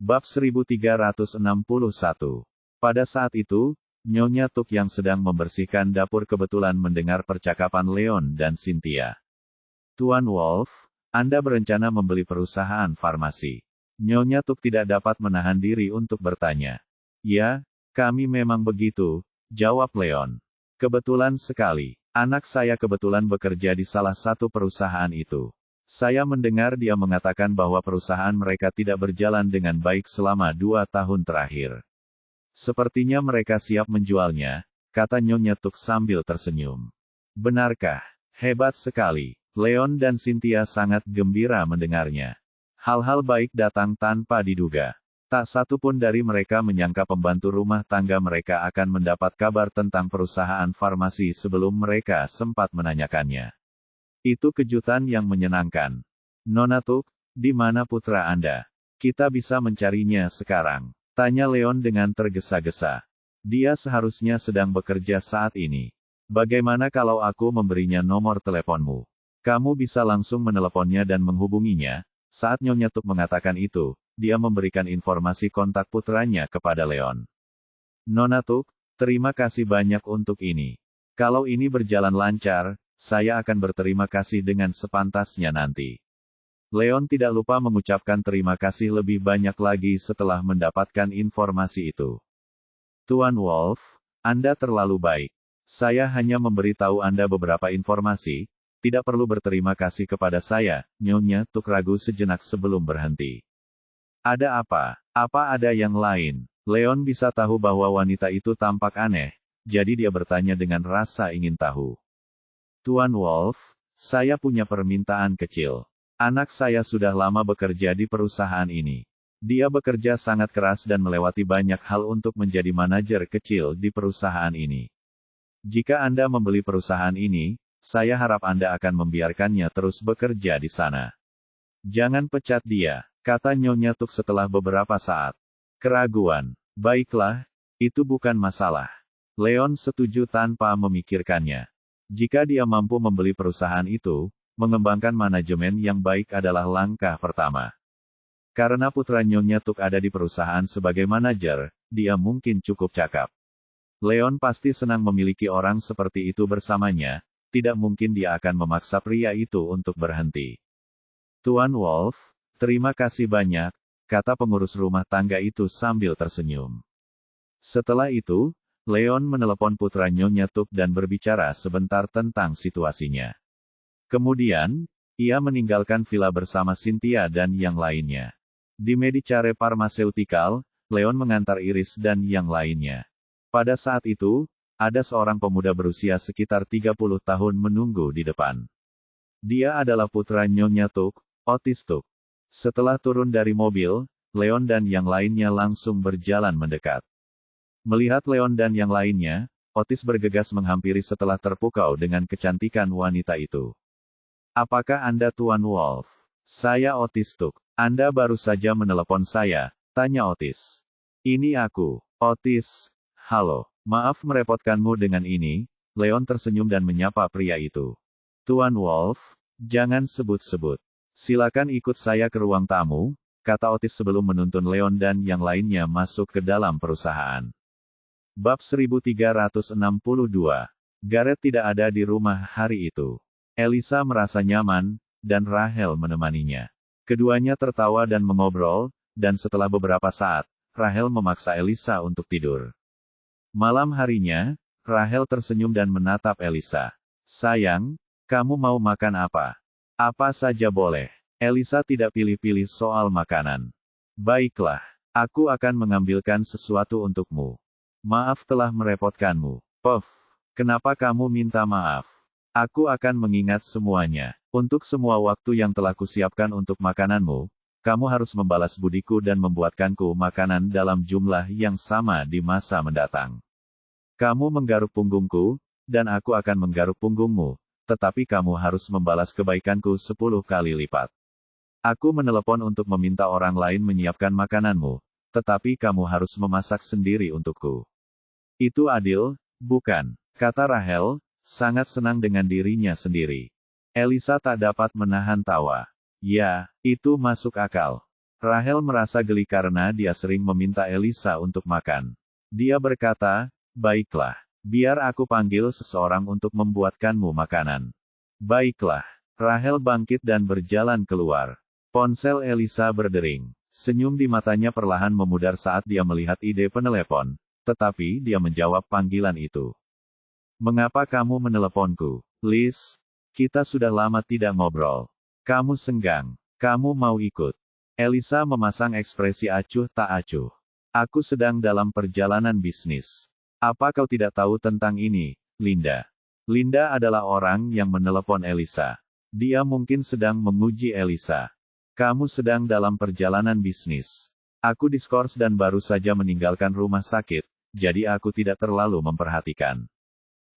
Bab 1361. Pada saat itu, Nyonya Tuk yang sedang membersihkan dapur kebetulan mendengar percakapan Leon dan Cynthia. Tuan Wolf, Anda berencana membeli perusahaan farmasi. Nyonya Tuk tidak dapat menahan diri untuk bertanya. Ya, kami memang begitu, jawab Leon. Kebetulan sekali, anak saya kebetulan bekerja di salah satu perusahaan itu. Saya mendengar dia mengatakan bahwa perusahaan mereka tidak berjalan dengan baik selama 2 tahun terakhir. Sepertinya mereka siap menjualnya, kata Nyonya Tuk sambil tersenyum. Benarkah? Hebat sekali. Leon dan Cynthia sangat gembira mendengarnya. Hal-hal baik datang tanpa diduga. Tak satu pun dari mereka menyangka pembantu rumah tangga mereka akan mendapat kabar tentang perusahaan farmasi sebelum mereka sempat menanyakannya. Itu kejutan yang menyenangkan. Nona Tuk, di mana putra Anda? Kita bisa mencarinya sekarang, tanya Leon dengan tergesa-gesa. Dia seharusnya sedang bekerja saat ini. Bagaimana kalau aku memberinya nomor teleponmu? Kamu bisa langsung meneleponnya dan menghubunginya. Saat Nyonya Tuk mengatakan itu, dia memberikan informasi kontak putranya kepada Leon. Nona Tuk, terima kasih banyak untuk ini. Kalau ini berjalan lancar, saya akan berterima kasih dengan sepantasnya nanti. Leon tidak lupa mengucapkan terima kasih lebih banyak lagi setelah mendapatkan informasi itu. Tuan Wolf, Anda terlalu baik. Saya hanya memberitahu Anda beberapa informasi, tidak perlu berterima kasih kepada saya, Nyonya Tuk ragu sejenak sebelum berhenti. Ada apa? Apa ada yang lain? Leon bisa tahu bahwa wanita itu tampak aneh, jadi dia bertanya dengan rasa ingin tahu. Tuan Wolf, saya punya permintaan kecil. Anak saya sudah lama bekerja di perusahaan ini. Dia bekerja sangat keras dan melewati banyak hal untuk menjadi manajer kecil di perusahaan ini. Jika Anda membeli perusahaan ini, saya harap Anda akan membiarkannya terus bekerja di sana. Jangan pecat dia, kata Nyonya Tuk setelah beberapa saat keraguan. Baiklah, itu bukan masalah. Leon setuju tanpa memikirkannya. Jika dia mampu membeli perusahaan itu, mengembangkan manajemen yang baik adalah langkah pertama. Karena putra Nyonya Tuk ada di perusahaan sebagai manajer, dia mungkin cukup cakap. Leon pasti senang memiliki orang seperti itu bersamanya, tidak mungkin dia akan memaksa pria itu untuk berhenti. Tuan Wolf, terima kasih banyak, kata pengurus rumah tangga itu sambil tersenyum. Setelah itu, Leon menelepon putra Nyonya Tuk dan berbicara sebentar tentang situasinya. Kemudian, ia meninggalkan villa bersama Cynthia dan yang lainnya. Di Medicare Pharmaceutical, Leon mengantar Iris dan yang lainnya. Pada saat itu, ada seorang pemuda berusia sekitar 30 tahun menunggu di depan. Dia adalah putra Nyonya Tuk, Otis Tuk. Setelah turun dari mobil, Leon dan yang lainnya langsung berjalan mendekat. Melihat Leon dan yang lainnya, Otis bergegas menghampiri setelah terpukau dengan kecantikan wanita itu. Apakah Anda Tuan Wolf? Saya Otis Tuk. Anda baru saja menelepon saya, tanya Otis. Ini aku, Otis. Halo, maaf merepotkanmu dengan ini. Leon tersenyum dan menyapa pria itu. Tuan Wolf, jangan sebut-sebut. Silakan ikut saya ke ruang tamu, kata Otis sebelum menuntun Leon dan yang lainnya masuk ke dalam perusahaan. Bab 1362. Gareth tidak ada di rumah hari itu. Elisa merasa nyaman, dan Rachel menemaninya. Keduanya tertawa dan mengobrol, dan setelah beberapa saat, Rachel memaksa Elisa untuk tidur. Malam harinya, Rachel tersenyum dan menatap Elisa. Sayang, kamu mau makan apa? Apa saja boleh. Elisa tidak pilih-pilih soal makanan. Baiklah, aku akan mengambilkan sesuatu untukmu. Maaf telah merepotkanmu. Puff, kenapa kamu minta maaf? Aku akan mengingat semuanya. Untuk semua waktu yang telah kusiapkan untuk makananmu, kamu harus membalas budiku dan membuatkanku makanan dalam jumlah yang sama di masa mendatang. Kamu menggaruk punggungku, dan aku akan menggaruk punggungmu, tetapi kamu harus membalas kebaikanku 10 kali lipat. Aku menelepon untuk meminta orang lain menyiapkan makananmu, tetapi kamu harus memasak sendiri untukku. Itu adil, bukan? Kata Rachel, sangat senang dengan dirinya sendiri. Elisa tak dapat menahan tawa. Ya, itu masuk akal. Rahel merasa geli karena dia sering meminta Elisa untuk makan. Dia berkata, "Baiklah, biar aku panggil seseorang untuk membuatkanmu makanan." "Baiklah." Rahel bangkit dan berjalan keluar. Ponsel Elisa berdering. Senyum di matanya perlahan memudar saat dia melihat ide penelepon, tetapi dia menjawab panggilan itu. "Mengapa kamu meneleponku, Liz? Kita sudah lama tidak ngobrol. Kamu senggang. Kamu mau ikut?" Elisa memasang ekspresi acuh tak acuh. "Aku sedang dalam perjalanan bisnis. Apa kau tidak tahu tentang ini, Linda?" Linda adalah orang yang menelepon Elisa. Dia mungkin sedang menguji Elisa. "Kamu sedang dalam perjalanan bisnis. Aku diskors dan baru saja meninggalkan rumah sakit, jadi aku tidak terlalu memperhatikan.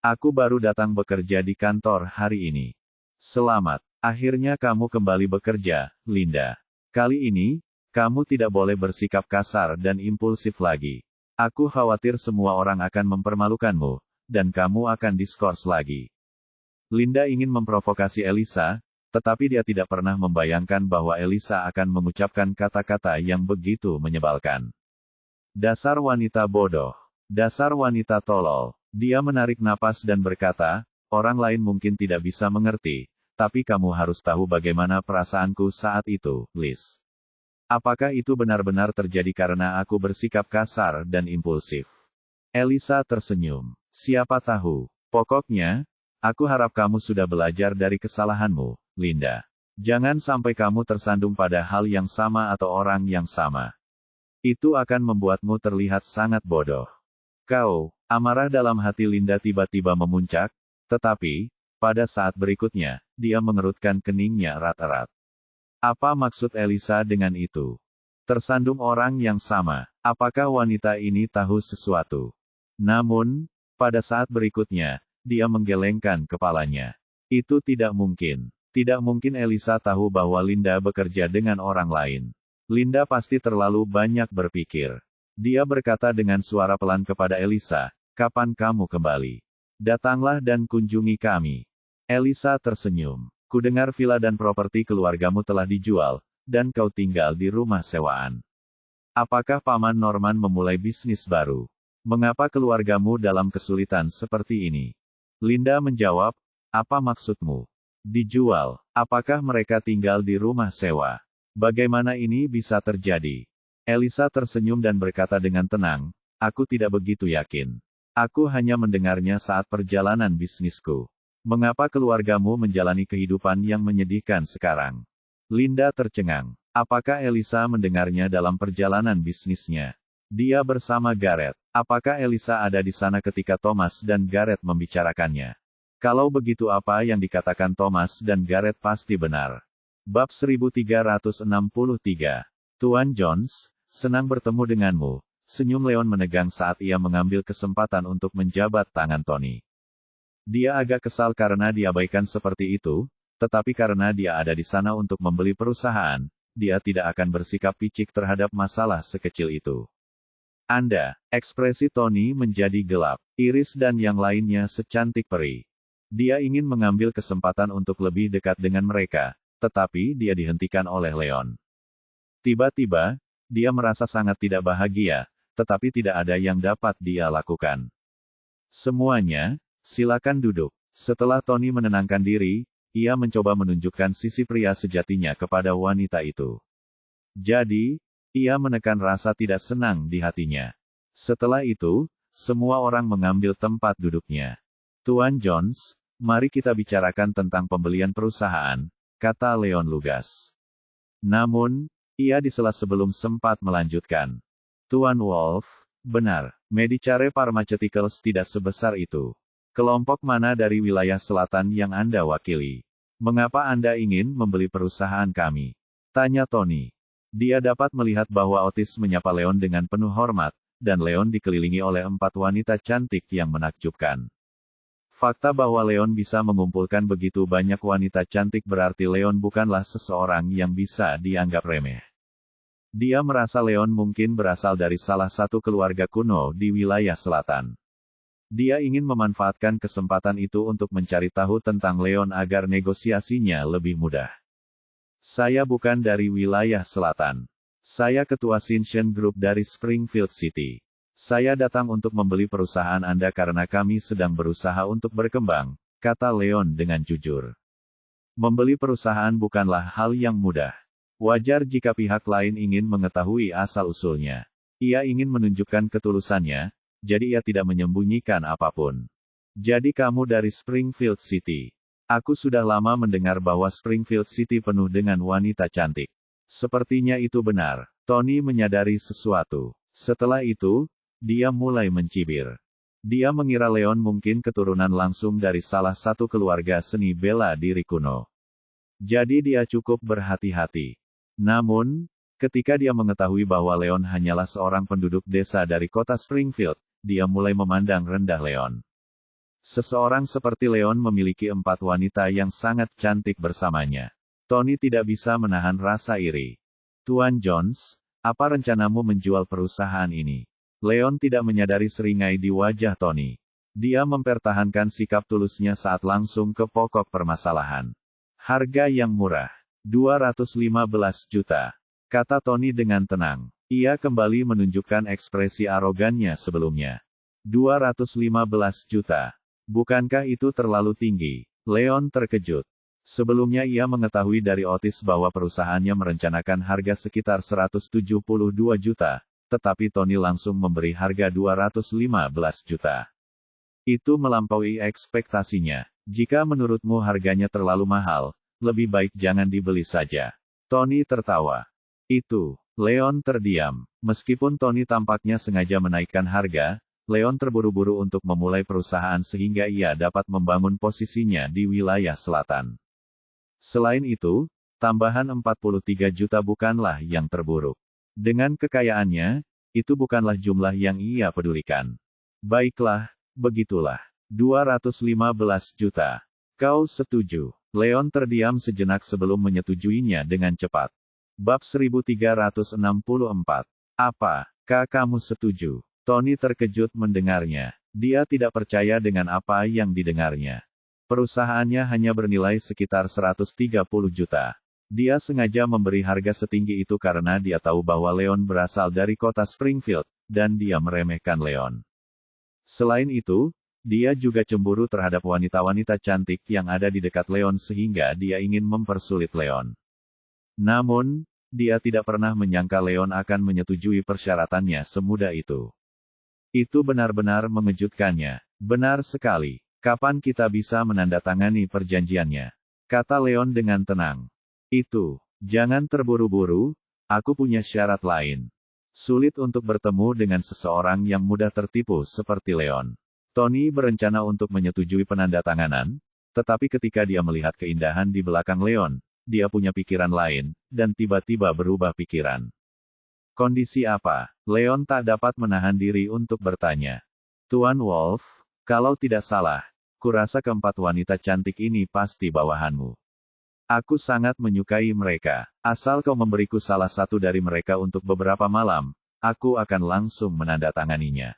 Aku baru datang bekerja di kantor hari ini." "Selamat. Akhirnya kamu kembali bekerja, Linda. Kali ini, kamu tidak boleh bersikap kasar dan impulsif lagi. Aku khawatir semua orang akan mempermalukanmu, dan kamu akan diskors lagi." Linda ingin memprovokasi Elisa, tetapi dia tidak pernah membayangkan bahwa Elisa akan mengucapkan kata-kata yang begitu menyebalkan. "Dasar wanita bodoh. Dasar wanita tolol." Dia menarik napas dan berkata, "Orang lain mungkin tidak bisa mengerti, tapi kamu harus tahu bagaimana perasaanku saat itu, Liz. Apakah itu benar-benar terjadi karena aku bersikap kasar dan impulsif?" Elisa tersenyum. "Siapa tahu. Pokoknya, aku harap kamu sudah belajar dari kesalahanmu, Linda. Jangan sampai kamu tersandung pada hal yang sama atau orang yang sama. Itu akan membuatmu terlihat sangat bodoh." "Kau," amarah dalam hati Linda tiba-tiba memuncak, tetapi, pada saat berikutnya, dia mengerutkan keningnya erat-erat. Apa maksud Elisa dengan itu? Tersandung orang yang sama. Apakah wanita ini tahu sesuatu? Namun, pada saat berikutnya, dia menggelengkan kepalanya. Itu tidak mungkin. Tidak mungkin Elisa tahu bahwa Linda bekerja dengan orang lain. Linda pasti terlalu banyak berpikir. Dia berkata dengan suara pelan kepada Elisa, "Kapan kamu kembali? Datanglah dan kunjungi kami." Elisa tersenyum. "Kudengar villa dan properti keluargamu telah dijual, dan kau tinggal di rumah sewaan. Apakah Paman Norman memulai bisnis baru? Mengapa keluargamu dalam kesulitan seperti ini?" Linda menjawab, "Apa maksudmu? Dijual? Apakah mereka tinggal di rumah sewa? Bagaimana ini bisa terjadi?" Elisa tersenyum dan berkata dengan tenang, "Aku tidak begitu yakin. Aku hanya mendengarnya saat perjalanan bisnisku." "Mengapa keluargamu menjalani kehidupan yang menyedihkan sekarang?" Linda tercengang. Apakah Elisa mendengarnya dalam perjalanan bisnisnya? Dia bersama Gareth. Apakah Elisa ada di sana ketika Thomas dan Gareth membicarakannya? Kalau begitu apa yang dikatakan Thomas dan Gareth pasti benar. Bab 1363. "Tuan Jones, senang bertemu denganmu." Senyum Leon menegang saat ia mengambil kesempatan untuk menjabat tangan Tony. Dia agak kesal karena diabaikan seperti itu, tetapi karena dia ada di sana untuk membeli perusahaan, dia tidak akan bersikap picik terhadap masalah sekecil itu. "Anda," ekspresi Tony menjadi gelap. Iris dan yang lainnya secantik peri. Dia ingin mengambil kesempatan untuk lebih dekat dengan mereka, tetapi dia dihentikan oleh Leon. Tiba-tiba, dia merasa sangat tidak bahagia, tetapi tidak ada yang dapat dia lakukan. "Semuanya, silakan duduk." Setelah Tony menenangkan diri, ia mencoba menunjukkan sisi pria sejatinya kepada wanita itu. Jadi, ia menekan rasa tidak senang di hatinya. Setelah itu, semua orang mengambil tempat duduknya. "Tuan Jones, mari kita bicarakan tentang pembelian perusahaan," kata Leon lugas. Namun, ia disela sebelum sempat melanjutkan. "Tuan Wolf, benar, Medicare Pharmaceuticals tidak sebesar itu. Kelompok mana dari wilayah selatan yang Anda wakili? Mengapa Anda ingin membeli perusahaan kami?" tanya Tony. Dia dapat melihat bahwa Otis menyapa Leon dengan penuh hormat, dan Leon dikelilingi oleh 4 wanita cantik yang menakjubkan. Fakta bahwa Leon bisa mengumpulkan begitu banyak wanita cantik berarti Leon bukanlah seseorang yang bisa dianggap remeh. Dia merasa Leon mungkin berasal dari salah satu keluarga kuno di wilayah selatan. Dia ingin memanfaatkan kesempatan itu untuk mencari tahu tentang Leon agar negosiasinya lebih mudah. "Saya bukan dari wilayah selatan. Saya Ketua Shinshen Group dari Springfield City. Saya datang untuk membeli perusahaan Anda karena kami sedang berusaha untuk berkembang, kata Leon dengan jujur. Membeli perusahaan bukanlah hal yang mudah. Wajar jika pihak lain ingin mengetahui asal-usulnya. Ia ingin menunjukkan ketulusannya, jadi ia tidak menyembunyikan apapun. Jadi kamu dari Springfield City. Aku sudah lama mendengar bahwa Springfield City penuh dengan wanita cantik. Sepertinya itu benar. Tony menyadari sesuatu. Setelah itu, dia mulai mencibir. Dia mengira Leon mungkin keturunan langsung dari salah satu keluarga seni bela diri kuno. Jadi dia cukup berhati-hati. Namun, ketika dia mengetahui bahwa Leon hanyalah seorang penduduk desa dari kota Springfield, dia mulai memandang rendah Leon. Seseorang seperti Leon memiliki 4 wanita yang sangat cantik bersamanya. Tony tidak bisa menahan rasa iri. Tuan Jones, apa rencanamu menjual perusahaan ini? Leon tidak menyadari seringai di wajah Tony. Dia mempertahankan sikap tulusnya saat langsung ke pokok permasalahan. Harga yang murah. 215 juta. Kata Tony dengan tenang. Ia kembali menunjukkan ekspresi arogannya sebelumnya. 215 juta. Bukankah itu terlalu tinggi? Leon terkejut. Sebelumnya ia mengetahui dari Otis bahwa perusahaannya merencanakan harga sekitar 172 juta, tetapi Tony langsung memberi harga 215 juta. Itu melampaui ekspektasinya. Jika menurutmu harganya terlalu mahal, lebih baik jangan dibeli saja. Tony tertawa. Itu. Leon terdiam. Meskipun Tony tampaknya sengaja menaikkan harga, Leon terburu-buru untuk memulai perusahaan sehingga ia dapat membangun posisinya di wilayah selatan. Selain itu, tambahan 43 juta bukanlah yang terburuk. Dengan kekayaannya, itu bukanlah jumlah yang ia pedulikan. Baiklah, begitulah. 215 juta. Kau setuju? Leon terdiam sejenak sebelum menyetujuinya dengan cepat. Bab 1364. Apakah kamu setuju? Tony terkejut mendengarnya. Dia tidak percaya dengan apa yang didengarnya. Perusahaannya hanya bernilai sekitar 130 juta. Dia sengaja memberi harga setinggi itu karena dia tahu bahwa Leon berasal dari kota Springfield, dan dia meremehkan Leon. Selain itu, dia juga cemburu terhadap wanita-wanita cantik yang ada di dekat Leon sehingga dia ingin mempersulit Leon. Namun, dia tidak pernah menyangka Leon akan menyetujui persyaratannya semudah itu. Itu benar-benar mengejutkannya. Benar sekali. Kapan kita bisa menandatangani perjanjiannya? Kata Leon dengan tenang. Itu. Jangan terburu-buru, aku punya syarat lain. Sulit untuk bertemu dengan seseorang yang mudah tertipu seperti Leon. Tony berencana untuk menyetujui penandatanganan, tetapi ketika dia melihat keindahan di belakang Leon, dia punya pikiran lain, dan tiba-tiba berubah pikiran. Kondisi apa? Leon tak dapat menahan diri untuk bertanya. Tuan Wolf, kalau tidak salah, kurasa keempat wanita cantik ini pasti bawahanmu. Aku sangat menyukai mereka. Asal kau memberiku salah satu dari mereka untuk beberapa malam, aku akan langsung menandatanganinya.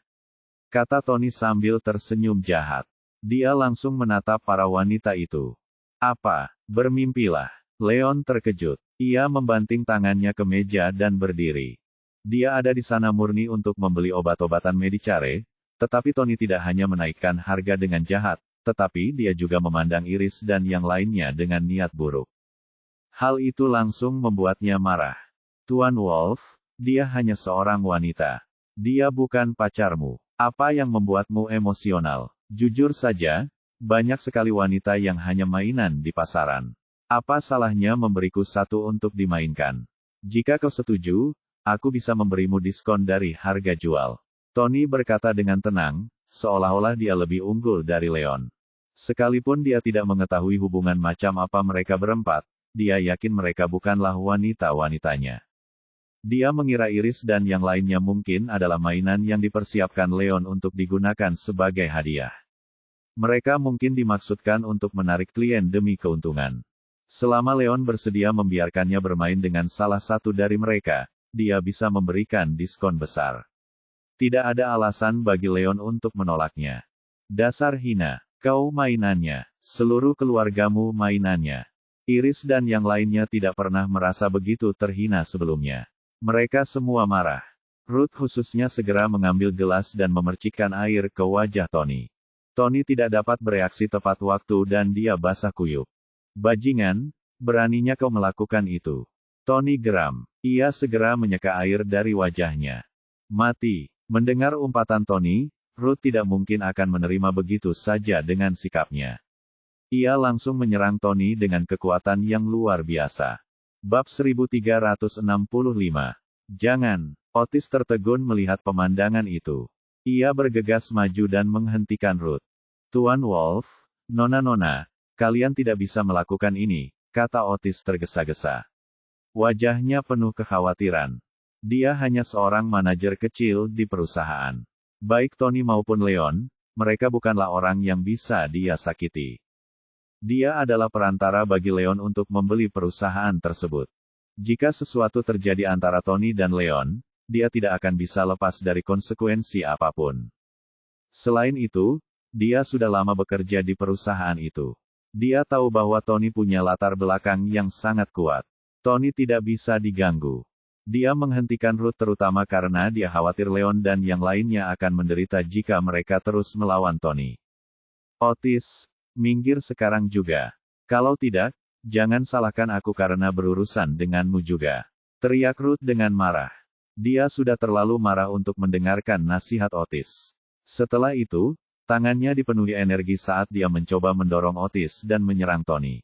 Kata Tony sambil tersenyum jahat. Dia langsung menatap para wanita itu. Apa? Bermimpilah. Leon terkejut. Ia membanting tangannya ke meja dan berdiri. Dia ada di sana murni untuk membeli obat-obatan Medicare, tetapi Tony tidak hanya menaikkan harga dengan jahat, tetapi dia juga memandang Iris dan yang lainnya dengan niat buruk. Hal itu langsung membuatnya marah. Tuan Wolf, dia hanya seorang wanita. Dia bukan pacarmu. Apa yang membuatmu emosional? Jujur saja, banyak sekali wanita yang hanya mainan di pasaran. Apa salahnya memberiku satu untuk dimainkan? Jika kau setuju, aku bisa memberimu diskon dari harga jual. Tony berkata dengan tenang, seolah-olah dia lebih unggul dari Leon. Sekalipun dia tidak mengetahui hubungan macam apa mereka berempat, dia yakin mereka bukanlah wanita-wanitanya. Dia mengira Iris dan yang lainnya mungkin adalah mainan yang dipersiapkan Leon untuk digunakan sebagai hadiah. Mereka mungkin dimaksudkan untuk menarik klien demi keuntungan. Selama Leon bersedia membiarkannya bermain dengan salah satu dari mereka, dia bisa memberikan diskon besar. Tidak ada alasan bagi Leon untuk menolaknya. Dasar hina, kau mainannya, seluruh keluargamu mainannya. Iris dan yang lainnya tidak pernah merasa begitu terhina sebelumnya. Mereka semua marah. Ruth khususnya segera mengambil gelas dan memercikkan air ke wajah Tony. Tony tidak dapat bereaksi tepat waktu dan dia basah kuyup. Bajingan, beraninya kau melakukan itu. Tony geram. Ia segera menyeka air dari wajahnya. Mati. Mendengar umpatan Tony, Ruth tidak mungkin akan menerima begitu saja dengan sikapnya. Ia langsung menyerang Tony dengan kekuatan yang luar biasa. Bab 1365. Jangan. Otis tertegun melihat pemandangan itu. Ia bergegas maju dan menghentikan Ruth. Tuan Wolf, Nona-nona, kalian tidak bisa melakukan ini, kata Otis tergesa-gesa. Wajahnya penuh kekhawatiran. Dia hanya seorang manajer kecil di perusahaan. Baik Tony maupun Leon, mereka bukanlah orang yang bisa dia sakiti. Dia adalah perantara bagi Leon untuk membeli perusahaan tersebut. Jika sesuatu terjadi antara Tony dan Leon, dia tidak akan bisa lepas dari konsekuensi apapun. Selain itu, dia sudah lama bekerja di perusahaan itu. Dia tahu bahwa Tony punya latar belakang yang sangat kuat. Tony tidak bisa diganggu. Dia menghentikan Ruth terutama karena dia khawatir Leon dan yang lainnya akan menderita jika mereka terus melawan Tony. Otis, minggir sekarang juga. Kalau tidak, jangan salahkan aku karena berurusan denganmu juga. Teriak Ruth dengan marah. Dia sudah terlalu marah untuk mendengarkan nasihat Otis. Setelah itu, tangannya dipenuhi energi saat dia mencoba mendorong Otis dan menyerang Tony.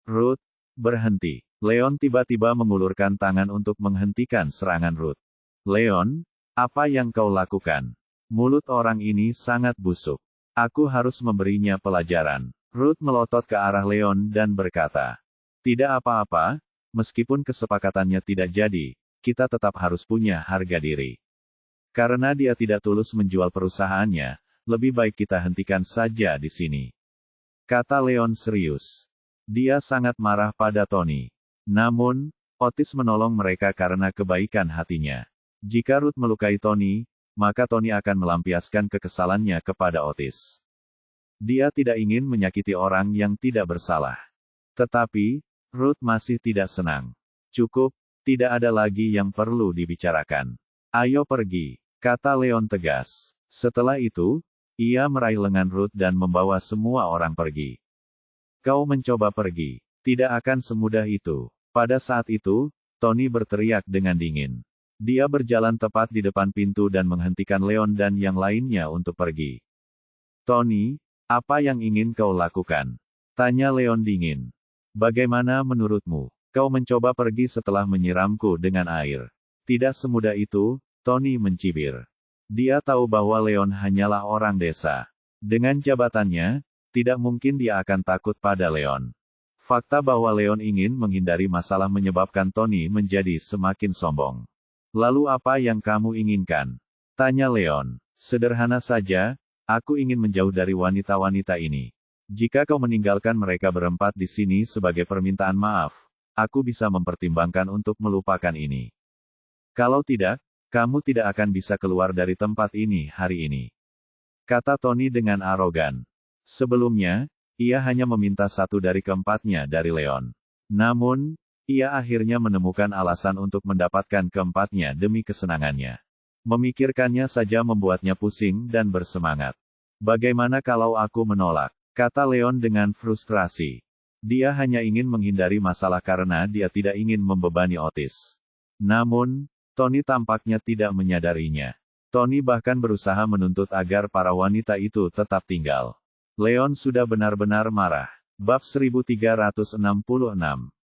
Ruth, berhenti. Leon tiba-tiba mengulurkan tangan untuk menghentikan serangan Ruth. Leon, apa yang kau lakukan? Mulut orang ini sangat busuk. Aku harus memberinya pelajaran. Ruth melotot ke arah Leon dan berkata, tidak apa-apa, meskipun kesepakatannya tidak jadi, kita tetap harus punya harga diri. Karena dia tidak tulus menjual perusahaannya, lebih baik kita hentikan saja di sini. Kata Leon serius. Dia sangat marah pada Tony. Namun, Otis menolong mereka karena kebaikan hatinya. Jika Ruth melukai Tony, maka Tony akan melampiaskan kekesalannya kepada Otis. Dia tidak ingin menyakiti orang yang tidak bersalah. Tetapi, Ruth masih tidak senang. Cukup. Tidak ada lagi yang perlu dibicarakan. Ayo pergi, kata Leon tegas. Setelah itu, ia meraih lengan Ruth dan membawa semua orang pergi. Kau mencoba pergi. Tidak akan semudah itu. Pada saat itu, Tony berteriak dengan dingin. Dia berjalan tepat di depan pintu dan menghentikan Leon dan yang lainnya untuk pergi. Tony, apa yang ingin kau lakukan? Tanya Leon dingin. Bagaimana menurutmu? Kau mencoba pergi setelah menyiramku dengan air. Tidak semudah itu, Tony mencibir. Dia tahu bahwa Leon hanyalah orang desa. Dengan jabatannya, tidak mungkin dia akan takut pada Leon. Fakta bahwa Leon ingin menghindari masalah menyebabkan Tony menjadi semakin sombong. Lalu apa yang kamu inginkan? Tanya Leon. Sederhana saja, aku ingin menjauh dari wanita-wanita ini. Jika kau meninggalkan mereka berempat di sini sebagai permintaan maaf, aku bisa mempertimbangkan untuk melupakan ini. Kalau tidak, kamu tidak akan bisa keluar dari tempat ini hari ini. Kata Tony dengan arogan. Sebelumnya, ia hanya meminta satu dari keempatnya dari Leon. Namun, ia akhirnya menemukan alasan untuk mendapatkan keempatnya demi kesenangannya. Memikirkannya saja membuatnya pusing dan bersemangat. Bagaimana kalau aku menolak? Kata Leon dengan frustrasi. Dia hanya ingin menghindari masalah karena dia tidak ingin membebani Otis. Namun, Tony tampaknya tidak menyadarinya. Tony bahkan berusaha menuntut agar para wanita itu tetap tinggal. Leon sudah benar-benar marah. Bab 1366.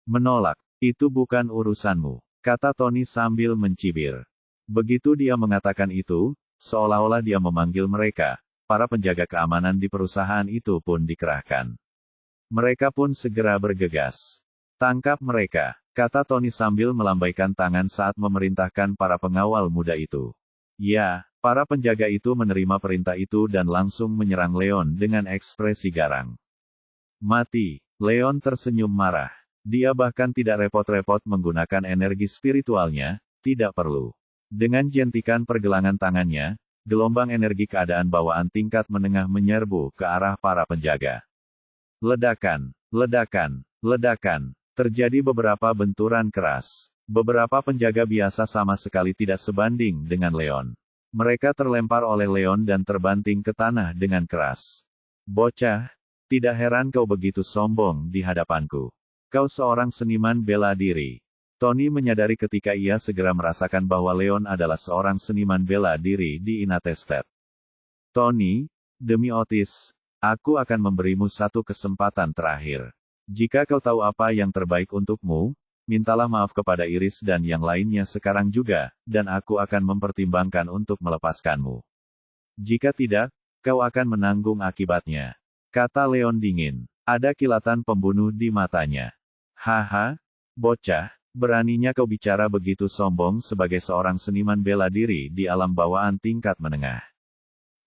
Menolak, itu bukan urusanmu, kata Tony sambil mencibir. Begitu dia mengatakan itu, seolah-olah dia memanggil mereka, para penjaga keamanan di perusahaan itu pun dikerahkan. Mereka pun segera bergegas. Tangkap mereka, kata Tony sambil melambaikan tangan saat memerintahkan para pengawal muda itu. Ya, para penjaga itu menerima perintah itu dan langsung menyerang Leon dengan ekspresi garang. Mati, Leon tersenyum marah. Dia bahkan tidak repot-repot menggunakan energi spiritualnya, tidak perlu. Dengan jentikan pergelangan tangannya, gelombang energi keadaan bawaan tingkat menengah menyerbu ke arah para penjaga. Ledakan, ledakan, ledakan. Terjadi beberapa benturan keras. Beberapa penjaga biasa sama sekali tidak sebanding dengan Leon. Mereka terlempar oleh Leon dan terbanting ke tanah dengan keras. Bocah, tidak heran kau begitu sombong di hadapanku. Kau seorang seniman bela diri. Tony menyadari ketika ia segera merasakan bahwa Leon adalah seorang seniman bela diri di United States. Tony, demi Otis, aku akan memberimu satu kesempatan terakhir. Jika kau tahu apa yang terbaik untukmu, mintalah maaf kepada Iris dan yang lainnya sekarang juga, dan aku akan mempertimbangkan untuk melepaskanmu. Jika tidak, kau akan menanggung akibatnya. Kata Leon dingin. Ada kilatan pembunuh di matanya. Haha, bocah, beraninya kau bicara begitu sombong sebagai seorang seniman bela diri di alam bawaan tingkat menengah.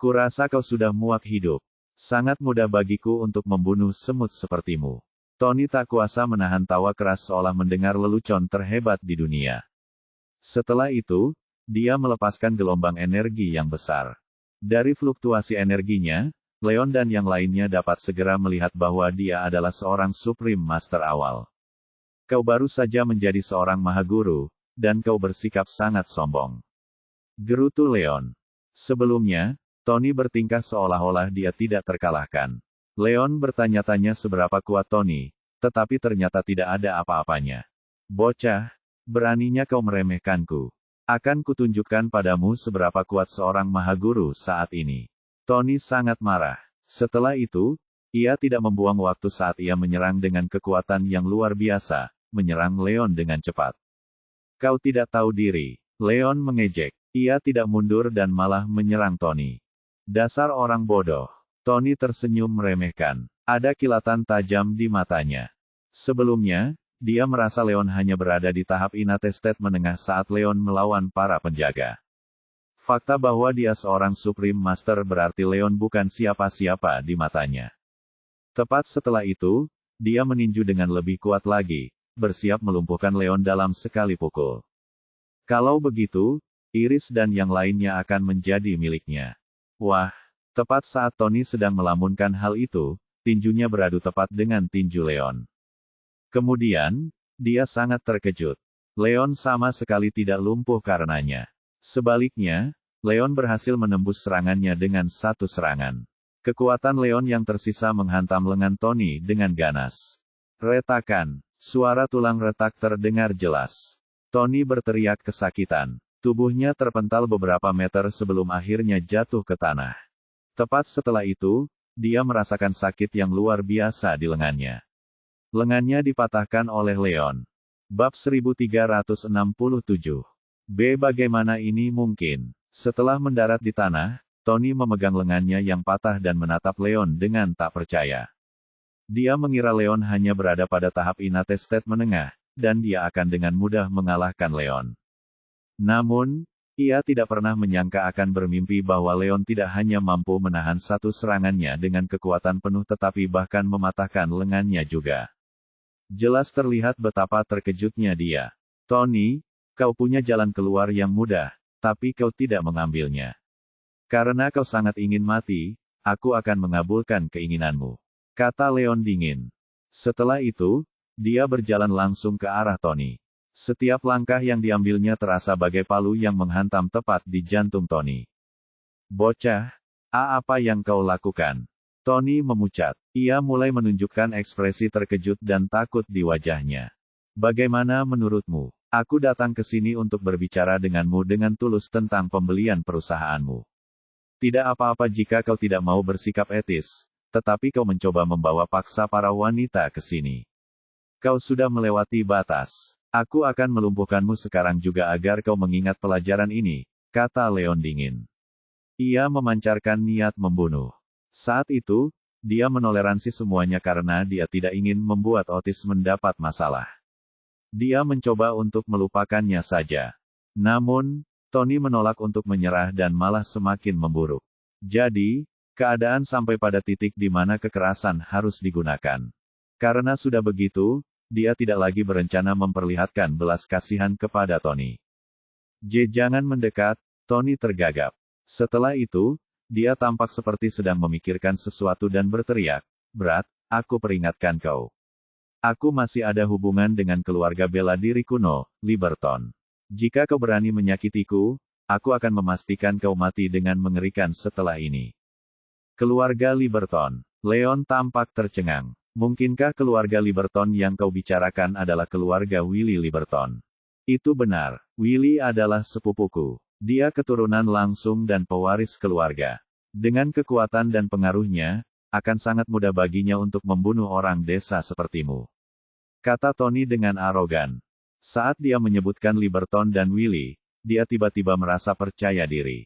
Kurasa kau sudah muak hidup. Sangat mudah bagiku untuk membunuh semut sepertimu. Tony tak kuasa menahan tawa keras seolah mendengar lelucon terhebat di dunia. Setelah itu, dia melepaskan gelombang energi yang besar. Dari fluktuasi energinya, Leon dan yang lainnya dapat segera melihat bahwa dia adalah seorang Supreme Master awal. Kau baru saja menjadi seorang Mahaguru, dan kau bersikap sangat sombong. Gerutu Leon. Sebelumnya, Tony bertingkah seolah-olah dia tidak terkalahkan. Leon bertanya-tanya seberapa kuat Tony, tetapi ternyata tidak ada apa-apanya. Bocah, beraninya kau meremehkanku. Akan kutunjukkan padamu seberapa kuat seorang Mahaguru saat ini. Tony sangat marah. Setelah itu, ia tidak membuang waktu saat ia menyerang dengan kekuatan yang luar biasa, menyerang Leon dengan cepat. Kau tidak tahu diri. Leon mengejek. Ia tidak mundur dan malah menyerang Tony. Dasar orang bodoh. Tony tersenyum meremehkan. Ada kilatan tajam di matanya. Sebelumnya, dia merasa Leon hanya berada di tahap United States menengah saat Leon melawan para penjaga. Fakta bahwa dia seorang Supreme Master berarti Leon bukan siapa-siapa di matanya. Tepat setelah itu, dia meninju dengan lebih kuat lagi, bersiap melumpuhkan Leon dalam sekali pukul. Kalau begitu, Iris dan yang lainnya akan menjadi miliknya. Wah! Tepat saat Tony sedang melamunkan hal itu, tinjunya beradu tepat dengan tinju Leon. Kemudian, dia sangat terkejut. Leon sama sekali tidak lumpuh karenanya. Sebaliknya, Leon berhasil menembus serangannya dengan satu serangan. Kekuatan Leon yang tersisa menghantam lengan Tony dengan ganas. Retakan, suara tulang retak terdengar jelas. Tony berteriak kesakitan. Tubuhnya terpental beberapa meter sebelum akhirnya jatuh ke tanah. Tepat setelah itu, dia merasakan sakit yang luar biasa di lengannya. Lengannya dipatahkan oleh Leon. Bab 1367. B. Bagaimana ini mungkin? Setelah mendarat di tanah, Tony memegang lengannya yang patah dan menatap Leon dengan tak percaya. Dia mengira Leon hanya berada pada tahap United States menengah, dan dia akan dengan mudah mengalahkan Leon. Namun, ia tidak pernah menyangka akan bermimpi bahwa Leon tidak hanya mampu menahan satu serangannya dengan kekuatan penuh tetapi bahkan mematahkan lengannya juga. Jelas terlihat betapa terkejutnya dia. Tony, kau punya jalan keluar yang mudah, tapi kau tidak mengambilnya. Karena kau sangat ingin mati, aku akan mengabulkan keinginanmu. Kata Leon dingin. Setelah itu, dia berjalan langsung ke arah Tony. Setiap langkah yang diambilnya terasa bagai palu yang menghantam tepat di jantung Tony. Bocah, apa yang kau lakukan? Tony memucat. Ia mulai menunjukkan ekspresi terkejut dan takut di wajahnya. Bagaimana menurutmu? Aku datang ke sini untuk berbicara denganmu dengan tulus tentang pembelian perusahaanmu. Tidak apa-apa jika kau tidak mau bersikap etis, tetapi kau mencoba membawa paksa para wanita ke sini. Kau sudah melewati batas. Aku akan melumpuhkanmu sekarang juga agar kau mengingat pelajaran ini, kata Leon dingin. Ia memancarkan niat membunuh. Saat itu, dia menoleransi semuanya karena dia tidak ingin membuat Otis mendapat masalah. Dia mencoba untuk melupakannya saja. Namun, Tony menolak untuk menyerah dan malah semakin memburuk. Jadi, keadaan sampai pada titik di mana kekerasan harus digunakan. Karena sudah begitu, dia tidak lagi berencana memperlihatkan belas kasihan kepada Tony. Jangan mendekat, Tony tergagap. Setelah itu, dia tampak seperti sedang memikirkan sesuatu dan berteriak, berat, aku peringatkan kau. Aku masih ada hubungan dengan keluarga bela diri kuno, Liberton. Jika kau berani menyakitiku, aku akan memastikan kau mati dengan mengerikan setelah ini. Keluarga Liberton. Leon tampak tercengang. Mungkinkah keluarga Liberton yang kau bicarakan adalah keluarga Willy Liberton? Itu benar. Willy adalah sepupuku. Dia keturunan langsung dan pewaris keluarga. Dengan kekuatan dan pengaruhnya, akan sangat mudah baginya untuk membunuh orang desa sepertimu. Kata Tony dengan arogan. Saat dia menyebutkan Liberton dan Willy, dia tiba-tiba merasa percaya diri.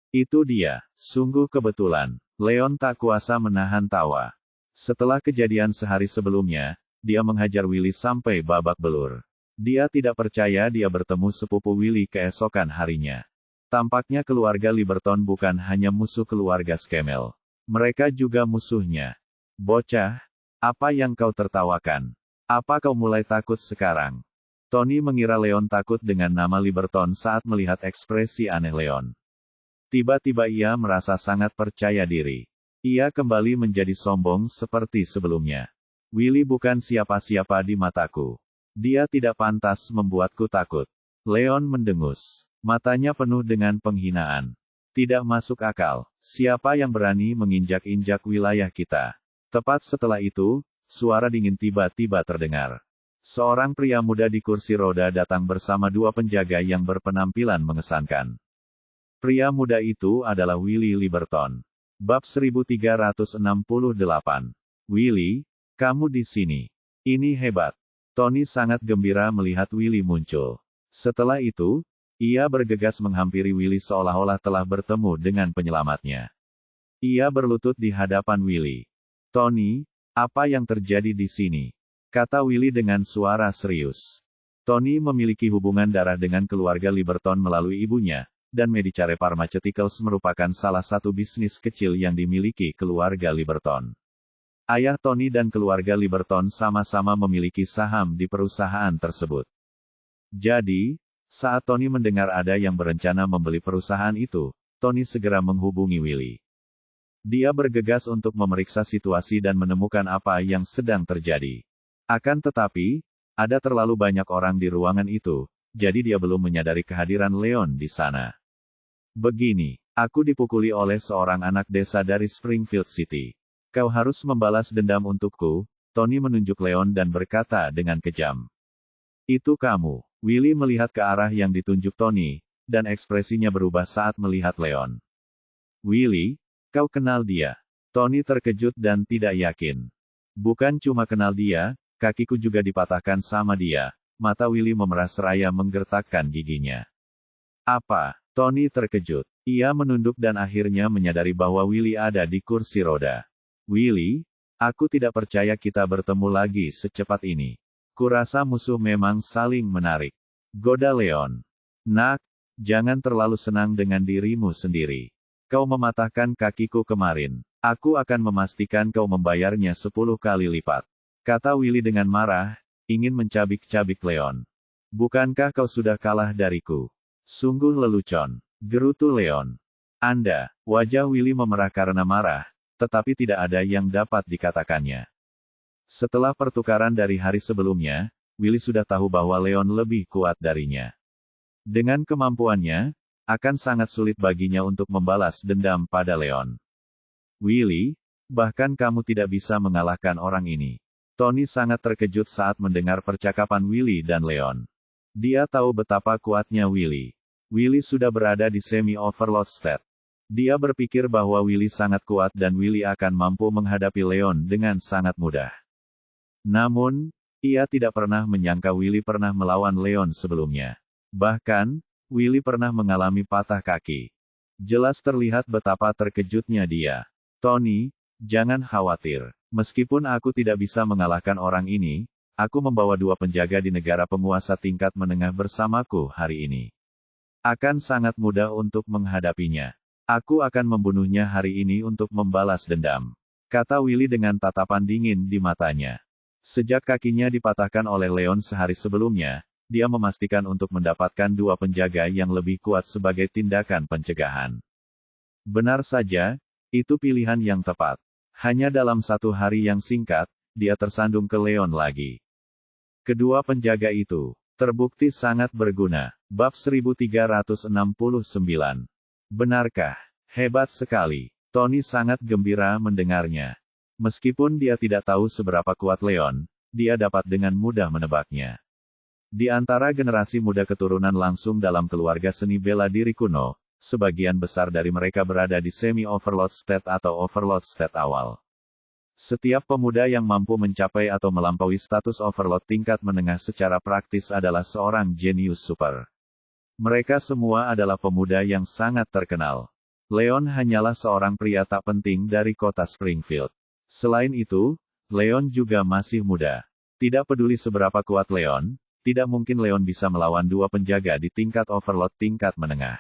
Itu dia, sungguh kebetulan. Leon tak kuasa menahan tawa. Setelah kejadian sehari sebelumnya, dia menghajar Willy sampai babak belur. Dia tidak percaya dia bertemu sepupu Willy keesokan harinya. Tampaknya keluarga Liberton bukan hanya musuh keluarga Scamel. Mereka juga musuhnya. Bocah, apa yang kau tertawakan? Apa kau mulai takut sekarang? Tony mengira Leon takut dengan nama Liberton saat melihat ekspresi aneh Leon. Tiba-tiba ia merasa sangat percaya diri. Ia kembali menjadi sombong seperti sebelumnya. Willy bukan siapa-siapa di mataku. Dia tidak pantas membuatku takut. Leon mendengus. Matanya penuh dengan penghinaan. Tidak masuk akal. Siapa yang berani menginjak-injak wilayah kita? Tepat setelah itu, suara dingin tiba-tiba terdengar. Seorang pria muda di kursi roda datang bersama dua penjaga yang berpenampilan mengesankan. Pria muda itu adalah Willy Liberton. Bab 1368. Willy, kamu di sini. Ini hebat. Tony sangat gembira melihat Willy muncul. Setelah itu, ia bergegas menghampiri Willy seolah-olah telah bertemu dengan penyelamatnya. Ia berlutut di hadapan Willy. Tony, apa yang terjadi di sini? Kata Willy dengan suara serius. Tony memiliki hubungan darah dengan keluarga Liberton melalui ibunya, dan Medicare Pharmaceuticals merupakan salah satu bisnis kecil yang dimiliki keluarga Liberton. Ayah Tony dan keluarga Liberton sama-sama memiliki saham di perusahaan tersebut. Jadi, saat Tony mendengar ada yang berencana membeli perusahaan itu, Tony segera menghubungi Willy. Dia bergegas untuk memeriksa situasi dan menemukan apa yang sedang terjadi. Akan tetapi, ada terlalu banyak orang di ruangan itu, jadi dia belum menyadari kehadiran Leon di sana. Begini, aku dipukuli oleh seorang anak desa dari Springfield City. Kau harus membalas dendam untukku, Tony menunjuk Leon dan berkata dengan kejam. Itu kamu. Willy melihat ke arah yang ditunjuk Tony, dan ekspresinya berubah saat melihat Leon. Willy, kau kenal dia? Tony terkejut dan tidak yakin. Bukan cuma kenal dia, kakiku juga dipatahkan sama dia. Mata Willy memeras seraya menggertakkan giginya. Apa? Tony terkejut. Ia menunduk dan akhirnya menyadari bahwa Willy ada di kursi roda. Willy, aku tidak percaya kita bertemu lagi secepat ini. Kurasa musuh memang saling menarik. Goda Leon. Nak, jangan terlalu senang dengan dirimu sendiri. Kau mematahkan kakiku kemarin. Aku akan memastikan kau membayarnya 10 kali lipat. Kata Willy dengan marah, ingin mencabik-cabik Leon. Bukankah kau sudah kalah dariku? Sungguh lelucon. Gerutu Leon. Wajah Willy memerah karena marah, tetapi tidak ada yang dapat dikatakannya. Setelah pertukaran dari hari sebelumnya, Willy sudah tahu bahwa Leon lebih kuat darinya. Dengan kemampuannya, akan sangat sulit baginya untuk membalas dendam pada Leon. Willy, bahkan kamu tidak bisa mengalahkan orang ini. Tony sangat terkejut saat mendengar percakapan Willy dan Leon. Dia tahu betapa kuatnya Willy. Willy sudah berada di semi-overload state. Dia berpikir bahwa Willy sangat kuat dan Willy akan mampu menghadapi Leon dengan sangat mudah. Namun, ia tidak pernah menyangka Willy pernah melawan Leon sebelumnya. Bahkan, Willy pernah mengalami patah kaki. Jelas terlihat betapa terkejutnya dia. Tony, jangan khawatir. Meskipun aku tidak bisa mengalahkan orang ini, aku membawa 2 penjaga di negara penguasa tingkat menengah bersamaku hari ini. Akan sangat mudah untuk menghadapinya. Aku akan membunuhnya hari ini untuk membalas dendam. Kata Willy dengan tatapan dingin di matanya. Sejak kakinya dipatahkan oleh Leon sehari sebelumnya, dia memastikan untuk mendapatkan 2 penjaga yang lebih kuat sebagai tindakan pencegahan. Benar saja, itu pilihan yang tepat. Hanya dalam 1 hari yang singkat, dia tersandung ke Leon lagi. Kedua penjaga itu terbukti sangat berguna. Bab 1369. Benarkah? Hebat sekali. Tony sangat gembira mendengarnya. Meskipun dia tidak tahu seberapa kuat Leon, dia dapat dengan mudah menebaknya. Di antara generasi muda keturunan langsung dalam keluarga seni bela diri kuno, sebagian besar dari mereka berada di semi-overload state atau overload state awal. Setiap pemuda yang mampu mencapai atau melampaui status overload tingkat menengah secara praktis adalah seorang jenius super. Mereka semua adalah pemuda yang sangat terkenal. Leon hanyalah seorang pria tak penting dari kota Springfield. Selain itu, Leon juga masih muda. Tidak peduli seberapa kuat Leon, tidak mungkin Leon bisa melawan dua penjaga di tingkat overload tingkat menengah.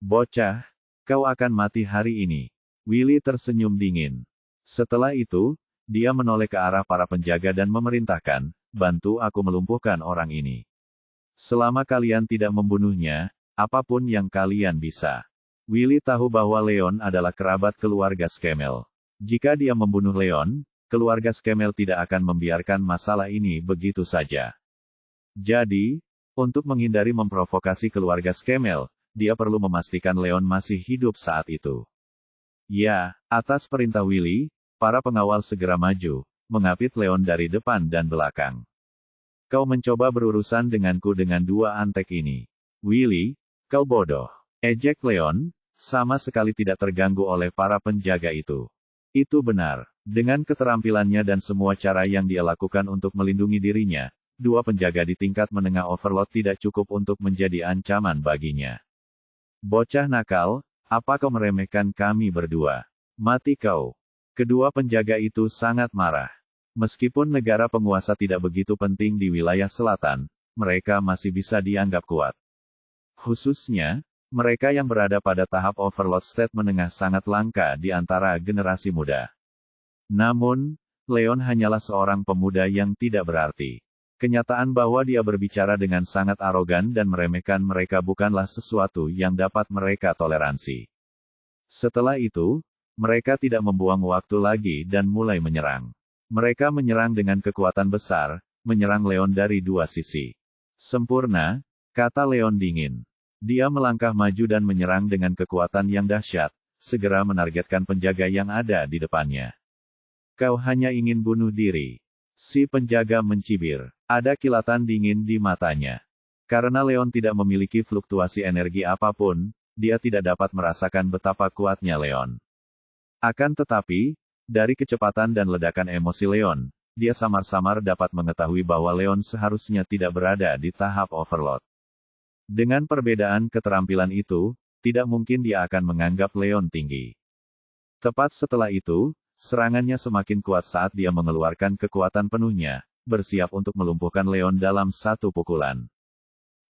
Bocah, kau akan mati hari ini. Willy tersenyum dingin. Setelah itu, dia menoleh ke arah para penjaga dan memerintahkan, bantu aku melumpuhkan orang ini. Selama kalian tidak membunuhnya, apapun yang kalian bisa. Willy tahu bahwa Leon adalah kerabat keluarga Schemmel. Jika dia membunuh Leon, keluarga Schemmel tidak akan membiarkan masalah ini begitu saja. Jadi, untuk menghindari memprovokasi keluarga Schemmel, dia perlu memastikan Leon masih hidup saat itu. Ya, atas perintah Willy, para pengawal segera maju, mengapit Leon dari depan dan belakang. Kau mencoba berurusan denganku dengan dua antek ini. Willy, kau bodoh. Ejek Leon, sama sekali tidak terganggu oleh para penjaga itu. Itu benar. Dengan keterampilannya dan semua cara yang dia lakukan untuk melindungi dirinya, dua penjaga di tingkat menengah overload tidak cukup untuk menjadi ancaman baginya. Bocah nakal, apa kau meremehkan kami berdua? Mati kau. Kedua penjaga itu sangat marah. Meskipun negara penguasa tidak begitu penting di wilayah selatan, mereka masih bisa dianggap kuat. Khususnya, mereka yang berada pada tahap overload state menengah sangat langka di antara generasi muda. Namun, Leon hanyalah seorang pemuda yang tidak berarti. Kenyataan bahwa dia berbicara dengan sangat arogan dan meremehkan mereka bukanlah sesuatu yang dapat mereka toleransi. Setelah itu, mereka tidak membuang waktu lagi dan mulai menyerang. Mereka menyerang dengan kekuatan besar, menyerang Leon dari dua sisi. Sempurna, kata Leon dingin. Dia melangkah maju dan menyerang dengan kekuatan yang dahsyat, segera menargetkan penjaga yang ada di depannya. Kau hanya ingin bunuh diri. Si penjaga mencibir. Ada kilatan dingin di matanya. Karena Leon tidak memiliki fluktuasi energi apapun, dia tidak dapat merasakan betapa kuatnya Leon. Akan tetapi, dari kecepatan dan ledakan emosi Leon, dia samar-samar dapat mengetahui bahwa Leon seharusnya tidak berada di tahap overload. Dengan perbedaan keterampilan itu, tidak mungkin dia akan menganggap Leon tinggi. Tepat setelah itu, serangannya semakin kuat saat dia mengeluarkan kekuatan penuhnya, bersiap untuk melumpuhkan Leon dalam satu pukulan.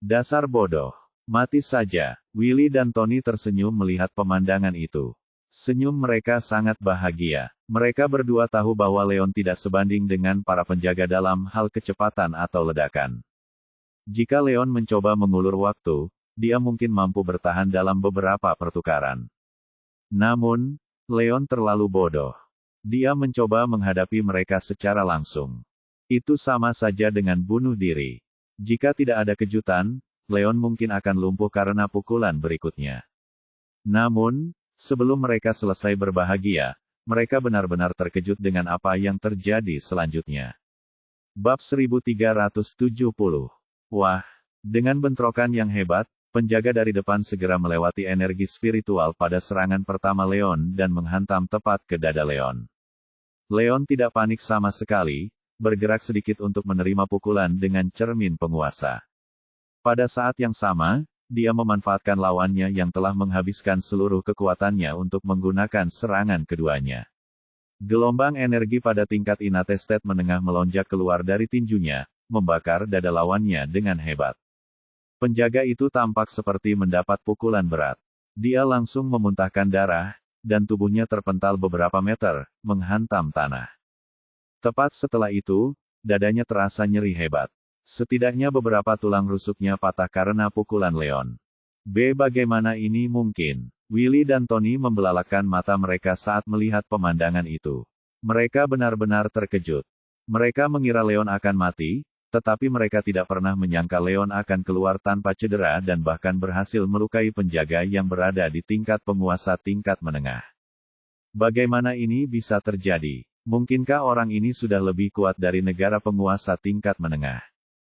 Dasar bodoh. Mati saja. Willy dan Tony tersenyum melihat pemandangan itu. Senyum mereka sangat bahagia. Mereka berdua tahu bahwa Leon tidak sebanding dengan para penjaga dalam hal kecepatan atau ledakan. Jika Leon mencoba mengulur waktu, dia mungkin mampu bertahan dalam beberapa pertukaran. Namun, Leon terlalu bodoh. Dia mencoba menghadapi mereka secara langsung. Itu sama saja dengan bunuh diri. Jika tidak ada kejutan, Leon mungkin akan lumpuh karena pukulan berikutnya. Namun, sebelum mereka selesai berbahagia, mereka benar-benar terkejut dengan apa yang terjadi selanjutnya. Bab 1370. Wah, dengan bentrokan yang hebat, penjaga dari depan segera melewati energi spiritual pada serangan pertama Leon dan menghantam tepat ke dada Leon. Leon tidak panik sama sekali, bergerak sedikit untuk menerima pukulan dengan cermin penguasa. Pada saat yang sama, dia memanfaatkan lawannya yang telah menghabiskan seluruh kekuatannya untuk menggunakan serangan keduanya. Gelombang energi pada tingkat innate state menengah melonjak keluar dari tinjunya, membakar dada lawannya dengan hebat. Penjaga itu tampak seperti mendapat pukulan berat. Dia langsung memuntahkan darah, dan tubuhnya terpental beberapa meter, menghantam tanah. Tepat setelah itu, dadanya terasa nyeri hebat. Setidaknya beberapa tulang rusuknya patah karena pukulan Leon. Bagaimana ini mungkin? Willy dan Tony membelalakkan mata mereka saat melihat pemandangan itu. Mereka benar-benar terkejut. Mereka mengira Leon akan mati, tetapi mereka tidak pernah menyangka Leon akan keluar tanpa cedera dan bahkan berhasil melukai penjaga yang berada di tingkat penguasa tingkat menengah. Bagaimana ini bisa terjadi? Mungkinkah orang ini sudah lebih kuat dari negara penguasa tingkat menengah?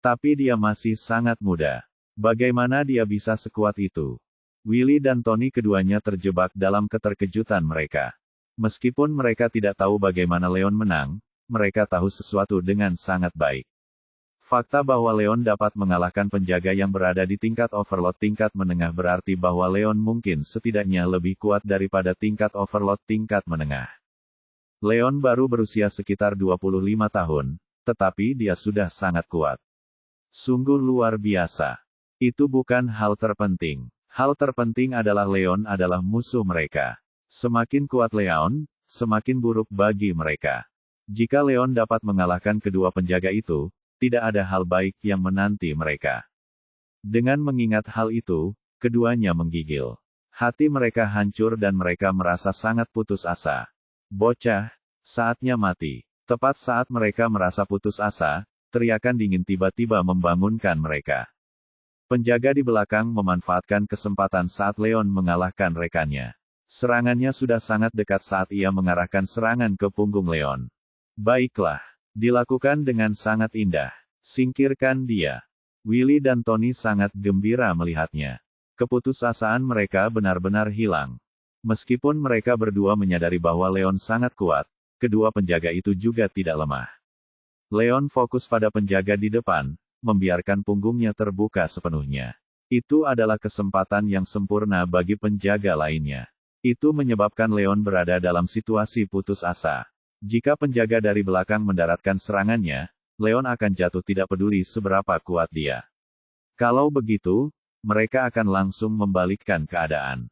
Tapi dia masih sangat muda. Bagaimana dia bisa sekuat itu? Willy dan Tony keduanya terjebak dalam keterkejutan mereka. Meskipun mereka tidak tahu bagaimana Leon menang, mereka tahu sesuatu dengan sangat baik. Fakta bahwa Leon dapat mengalahkan penjaga yang berada di tingkat overlord tingkat menengah berarti bahwa Leon mungkin setidaknya lebih kuat daripada tingkat overlord tingkat menengah. Leon baru berusia sekitar 25 tahun, tetapi dia sudah sangat kuat. Sungguh luar biasa. Itu bukan hal terpenting. Hal terpenting adalah Leon adalah musuh mereka. Semakin kuat Leon, semakin buruk bagi mereka. Jika Leon dapat mengalahkan kedua penjaga itu, tidak ada hal baik yang menanti mereka. Dengan mengingat hal itu, keduanya menggigil. Hati mereka hancur dan mereka merasa sangat putus asa. Bocah, saatnya mati. Tepat saat mereka merasa putus asa, teriakan dingin tiba-tiba membangunkan mereka. Penjaga di belakang memanfaatkan kesempatan saat Leon mengalahkan rekannya. Serangannya sudah sangat dekat saat ia mengarahkan serangan ke punggung Leon. Baiklah, dilakukan dengan sangat indah. Singkirkan dia. Willy dan Tony sangat gembira melihatnya. Keputusasaan mereka benar-benar hilang. Meskipun mereka berdua menyadari bahwa Leon sangat kuat, kedua penjaga itu juga tidak lemah. Leon fokus pada penjaga di depan, membiarkan punggungnya terbuka sepenuhnya. Itu adalah kesempatan yang sempurna bagi penjaga lainnya. Itu menyebabkan Leon berada dalam situasi putus asa. Jika penjaga dari belakang mendaratkan serangannya, Leon akan jatuh tidak peduli seberapa kuat dia. Kalau begitu, mereka akan langsung membalikkan keadaan.